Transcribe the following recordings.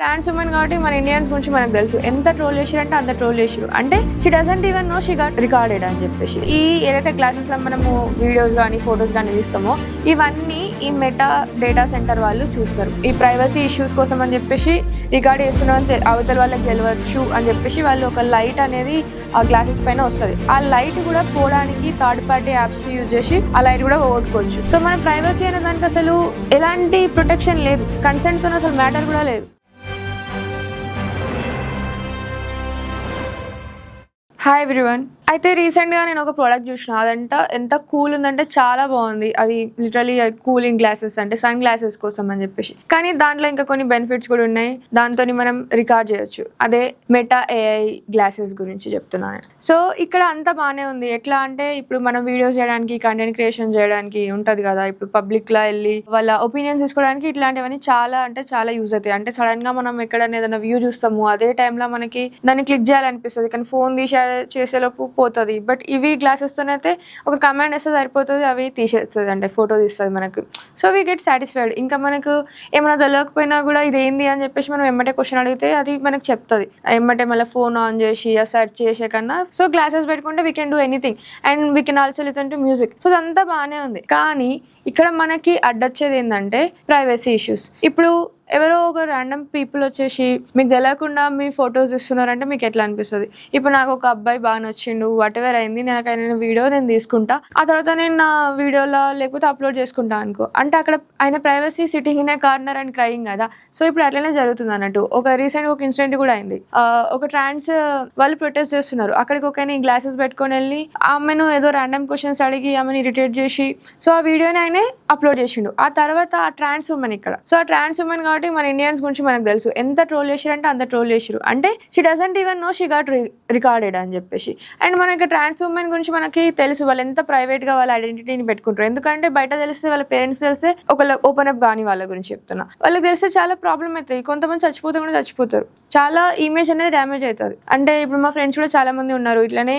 Trans women కాబట్టి మన Indians గురించి మనకు తెలుసు ఎంత ట్రోల్ చేసిరంటే అంత ట్రోల్ చేసిరు. అంటే she doesn't even know she got recorded అని చెప్పేసి. ఈ ఏదైతే క్లాసెస్లో మనము వీడియోస్ కానీ ఫొటోస్ కానీ తీస్తామో ఇవన్నీ ఈ మెటా డేటా సెంటర్ వాళ్ళు చూస్తారు. ఈ ప్రైవసీ ఇష్యూస్ కోసం అని చెప్పేసి రికార్డ్ చేస్తున్నారని అవతల వాళ్ళకి తెలియవచ్చు అని చెప్పేసి వాళ్ళు ఒక లైట్ అనేది ఆ గ్లాసెస్ పైన వస్తుంది. ఆ లైట్ కూడా పోవడానికి థర్డ్ పార్టీ యాప్స్ యూజ్ చేసి ఆ లైట్ కూడా పోగొట్టుకోవచ్చు. సో మన ప్రైవసీ అనే దానికి అసలు ఎలాంటి ప్రొటెక్షన్ లేదు, కన్సెంట్తో అసలు మ్యాటర్ కూడా లేదు. Hi everyone. అయితే రీసెంట్గా నేను ఒక ప్రోడక్ట్ చూసిన, అదంతా ఎంత కూల్ ఉందంటే చాలా బాగుంది. అది లిటరలీ కూలింగ్ గ్లాసెస్ అంటే సన్ గ్లాసెస్ కోసం అని చెప్పేసి. కానీ దాంట్లో ఇంకా కొన్ని బెనిఫిట్స్ కూడా ఉన్నాయి, దాంతో మనం రికార్డ్ చేయొచ్చు. అదే మెటా ఏఐ గ్లాసెస్ గురించి చెప్తున్నాను. సో ఇక్కడ అంతా బాగానే ఉంది. ఎట్లా అంటే ఇప్పుడు మనం వీడియోస్ చేయడానికి, కంటెంట్ క్రియేషన్ చేయడానికి ఉంటుంది కదా, ఇప్పుడు పబ్లిక్లో వెళ్ళి వాళ్ళ ఒపీనియన్స్ తీసుకోవడానికి ఇట్లాంటివన్నీ చాలా అంటే చాలా యూజ్ అవుతాయి. అంటే సడన్గా మనం ఎక్కడైనా ఏదైనా వ్యూ చూస్తాము, అదే టైంలో మనకి దాన్ని క్లిక్ చేయాలనిపిస్తుంది, కానీ ఫోన్ చేసేలోపు పోతుంది. బట్ ఇవి గ్లాసెస్తోనైతే ఒక కమాండ్ వేస్తే సరిపోతుంది, అవి తీసేస్తుంది, అంటే ఫోటో తీస్తుంది మనకు. So we get satisfied. ఇంకా మనకు ఏమైనా తెలియకపోయినా కూడా ఇదేంది అని చెప్పేసి మనం ఎమ్మటే క్వశ్చన్ అడిగితే అది మనకు చెప్తుంది. ఎమ్మటే మళ్ళీ ఫోన్ ఆన్ చేసి సెర్చ్ చేసే కన్నా సో గ్లాసెస్ పెట్టుకుంటే we can do anything and we can also listen to music. So అదంతా బాగానే ఉంది. కానీ ఇక్కడ మనకి అడ్డొచ్చేది ఏంటంటే ప్రైవసీ ఇష్యూస్. ఇప్పుడు ఎవరో ఒక ర్యాండమ్ పీపుల్ వచ్చేసి మీకు తెలియకుండా మీ ఫొటోస్ ఇస్తున్నారంటే మీకు ఎట్లా అనిపిస్తుంది? ఇప్పుడు నాకు ఒక అబ్బాయి బాగా నచ్చిండు, వాట్ ఎవర్ అయింది, నాకు ఆయన వీడియో నేను తీసుకుంటా, ఆ తర్వాత నేను నా వీడియోలో లేకపోతే అప్లోడ్ చేసుకుంటా అనుకో, అంటే అక్కడ ఆయన privacy sitting in a corner and crying కదా. సో ఇప్పుడు అట్లనే జరుగుతుంది అన్నట్టు. ఒక రీసెంట్ ఒక ఇన్సిడెంట్ కూడా అయింది. ఒక ట్రాన్స్ వాళ్ళు ప్రొటెస్ట్ చేస్తున్నారు, అక్కడికి ఒక గ్లాసెస్ పెట్టుకొని వెళ్ళి ఆమెను ఏదో ర్యాండమ్ క్వశ్చన్స్ అడిగి ఆమెను ఇరిటేట్ చేసి సో ఆ వీడియోని ఆయనే అప్లోడ్ చేసిండు. ఆ తర్వాత ఆ ట్రాన్స్ ఉమెన్ ఇక్కడ, సో ఆ ట్రాన్స్ ఉమెన్ కాబట్టి మన ఇండియన్స్ గురించి మనకు తెలుసు ఎంత ట్రోల్ చేసిరంటే అంత ట్రోల్ చేసిరు. అంటే she doesn't even know she got recorded అని చెప్పేసి. అండ్ మనకి ట్రాన్స్ ఉమెన్ గురించి మనకి తెలుసు, వాళ్ళు ఎంత ప్రైవేట్ గా వాళ్ళ ఐడెంటిటీని పెట్టుకుంటారు. ఎందుకంటే బయట తెలిస్తే, వాళ్ళ పేరెంట్స్ తెలిస్తే, ఒకళ్ళ ఓపెన్ అప్ కానీ వాళ్ళ గురించి చెప్తున్నా, వాళ్ళకి తెలిస్తే చాలా ప్రాబ్లం అవుతాయి. కొంతమంది చచ్చిపోతే కూడా చచ్చిపోతారు, చాలా ఇమేజ్ అనేది డ్యామేజ్ అవుతుంది. అంటే ఇప్పుడు మా ఫ్రెండ్స్ కూడా చాలా మంది ఉన్నారు ఇట్లనే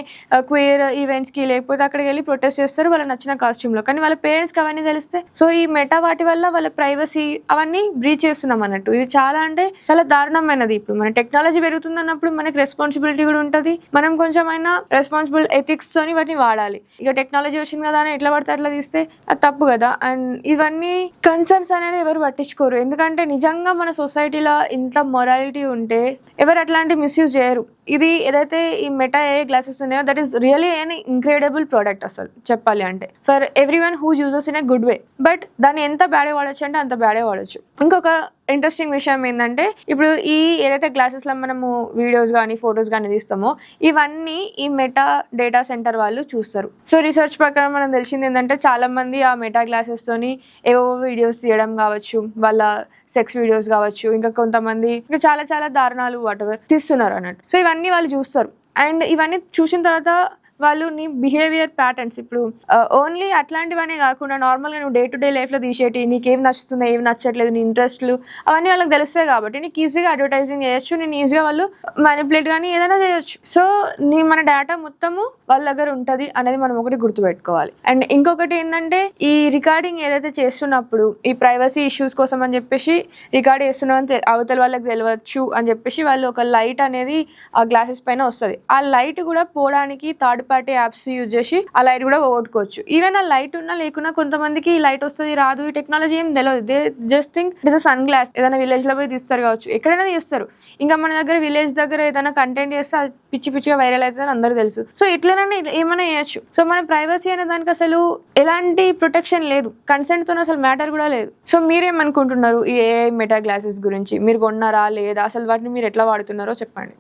క్వేర్ ఈవెంట్స్ కి లేకపోతే అక్కడికి వెళ్ళి ప్రొటెస్ట్ చేస్తారు వాళ్ళ నచ్చిన కాస్ట్యూమ్ లో, కానీ వాళ్ళ పేరెంట్స్ కి అవన్నీ తెలిస్తే సో ఈ మెటా వాటి వల్ల వాళ్ళ ప్రైవసీ అవన్నీ బ్రీచ్ చేస్తున్నాం అన్నట్టు. ఇది చాలా అంటే చాలా దారుణమైనది. ఇప్పుడు మన టెక్నాలజీ పెరుగుతుంది అన్నప్పుడు మనకి రెస్పాన్సిబిలిటీ కూడా ఉంటుంది. మనం కొంచెమైనా రెస్పాన్సిబుల్ ఎథిక్స్ తోని వాటిని వాడాలి. ఇక టెక్నాలజీ వచ్చింది కదా అని ఎట్లా పడితే అట్లా తీస్తే అది తప్పు కదా. అండ్ ఇవన్నీ కన్సర్న్స్ అనేది ఎవరు పట్టించుకోరు. ఎందుకంటే నిజంగా మన సొసైటీలో ఇంత మొరాలిటీ ఉంటే ఎవరు అట్లాంటి మిస్యూజ్ చేయరు. ఇది ఏదైతే ఈ మెటా ఏ గ్లాసెస్ ఉన్నాయో that is really an incredible product అసలు చెప్పాలి అంటే, for everyone who uses in a good way. But దాన్ని ఎంత బ్యాడే వాడచ్చు అంటే అంత బ్యాడే వాడచ్చు. ఇంకొక ఇంట్రెస్టింగ్ విషయం ఏంటంటే ఇప్పుడు ఈ ఏదైతే గ్లాసెస్లో మనము వీడియోస్ కానీ ఫొటోస్ కానీ తీస్తామో ఇవన్నీ ఈ మెటా డేటా సెంటర్ వాళ్ళు చూస్తారు. సో రీసెర్చ్ ప్రకారం మనం తెలిసింది ఏంటంటే చాలా మంది ఆ మెటా గ్లాసెస్తోని ఏవో వీడియోస్ తీయడం కావచ్చు, వాళ్ళ సెక్స్ వీడియోస్ కావచ్చు, ఇంకా కొంతమంది ఇంకా చాలా చాలా దారుణాలు వాటెవర్ తీస్తున్నారు అన్నట్టు. సో ఇవన్నీ వాళ్ళు చూస్తారు. అండ్ ఇవన్నీ చూసిన తర్వాత వాళ్ళు నీ బిహేవియర్ ప్యాటర్న్స్, ఇప్పుడు ఓన్లీ అట్లాంటివనే కాకుండా నార్మల్గా నువ్వు డే టు డే లైఫ్లో తీసేటి నీకేం నచ్చుతుందో ఏం నచ్చట్లేదు, నీ ఇంట్రెస్ట్లు అవన్నీ వాళ్ళకి తెలుస్తాయి. కాబట్టి నీకు ఈజీగా అడ్వర్టైజింగ్ చేయొచ్చు, నేను ఈజీగా వాళ్ళు మ్యానిపులేట్ కానీ ఏదైనా చేయొచ్చు. సో మన డేటా మొత్తము వాళ్ళ దగ్గర ఉంటుంది అనేది మనం ఒకటి గుర్తుపెట్టుకోవాలి. అండ్ ఇంకొకటి ఏంటంటే ఈ రికార్డింగ్ ఏదైతే చేస్తున్నప్పుడు ఈ ప్రైవసీ ఇష్యూస్ కోసం అని చెప్పేసి రికార్డ్ చేస్తున్నామని అవతల వాళ్ళకి తెలియవచ్చు అని చెప్పేసి వాళ్ళు ఒక లైట్ అనేది ఆ గ్లాసెస్ పైన వస్తుంది. ఆ లైట్ కూడా పోవడానికి థర్డ్ పార్టీ యాప్స్ యూజ్ చేసి ఆ లైట్ కూడా పోగొట్టుకోవచ్చు. ఈవెన్ ఆ లైట్ ఉన్నా లేకున్నా కొంతమందికి ఈ లైట్ వస్తుంది రాదు, ఈ టెక్నాలజీ ఏం తెలియదు. They just think it's a son glass. ఏదైనా విలేజ్ లో పోయి తీస్తారు కావచ్చు, ఎక్కడైనా తీస్తారు. ఇంకా మన దగ్గర విలేజ్ దగ్గర ఏదైనా కంటెంట్ చేస్తే అది పిచ్చి పిచ్చిగా వైరల్ అవుతుంది అందరూ తెలుసు. సో ఇట్లనే ఏమైనా చేయొచ్చు. సో మన ప్రైవసీ అనే దానికి అసలు ఎలాంటి ప్రొటెక్షన్ లేదు, కన్సెంట్ తో అసలు మ్యాటర్ కూడా లేదు. సో మీరేమనుకుంటున్నారు ఈ ఏఐ మెటా గ్లాసెస్ గురించి? మీరు కొన్నారా లేదా? అసలు వాటిని మీరు ఎట్లా వాడుతున్నారో చెప్పండి.